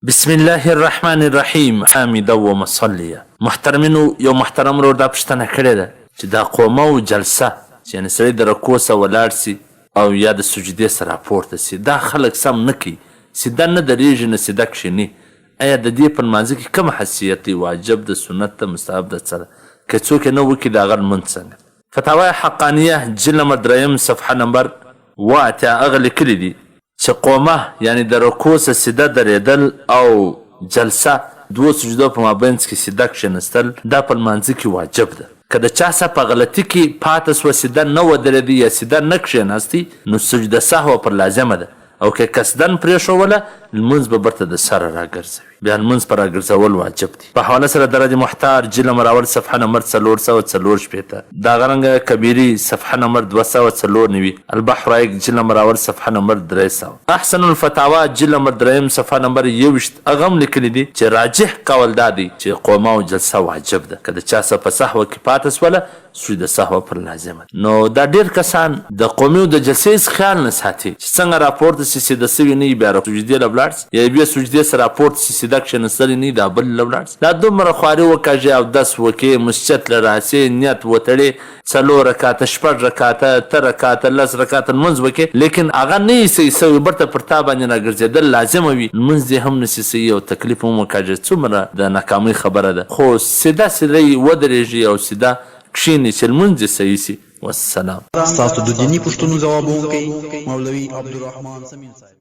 بسم الله الرحمن الرحیم حامده و مصلیه. محترمینو، یو محترم ورور دا پوښتنه کړې ده چې دا قومه او جلسه چې یعنې سړی د رکوع څخه ولاړ سي او یا د سجدې څخه راپورته سي، دا خلک سم نه کوي. سیده نه درېږي نه سیده کښېني. ایا د دې په لمانځه کې کوم حیثیت دی؟ واجب ده، سنت ده، مستحب ده، څه ده؟ که څوک یې نه وکړي د هغه لمونځ څنګه؟ فتاوی حقانیه جلد نمبر 2 صفحه نمبر 8 هغه لیکلي دي چې قومه یعنی د رکوع څخه سیده درېدل او جلسه دوه سجدو په مابینځ کې سیده کښېنستل دا په لمانځه کې واجب ده. که د چا څه په غلطي کې پاته سوه سیده نه ودرېدي یا سیده نه کښېناستي نو سجده سهوه پر لازمه ده، او که قصدن پرېښوله لمونځ به برته د سره راګرځوي. بیا لمونځ په راګرځول واجب دي. په حواله سره درج محتار جلد نمبر اول صفحه نمبر 444 دغه رنګه کبیري صفحه نمبر 294 البحر رایق جلد نمبر اول صفحه نمبر 300 احسن الفتاوا جلد نمبر 2 صفحه نمبر 21 هغه هم لیکلي دي چې راجح قول دا دی چې قومه او جلسه واجب ده. که د چا څه په سهوه کې پاته سوله سجده سهوه پر لازمه ده. نو دا ډېر کسان د قومي او د جلسې هېڅ خیال نه ساتي چې څنګه راپورته سي سیده سوي نه وي بیا سجدې له ولاړ سي یا بیا سجدې سره راپورته سي سیده کښېنستلی نه وي دا بل له ولاړ سي. دا دومره خواري وکاږې او دس وکې مسجد له راسې نیت وتړې 4 رکاته 6 رکاته 8 رکاته 10 رکاته لمونځ وکې لیکن هغه نه یې صحیح سوي برته پر تا باندې راګرځېدل لازمه وي لمونځ دې هم نسي صحیح او تکلیف هم وکاږې. څومره د ناکامۍ خبره ده. خو سیده سیده یې ودرېږي او سیده کښېني چې لمونځ دې صحیح سي. والسلام. ستاسو د دیني پوښتنو ځوابونکی مولوي عبدالرحمن سمین صاحب.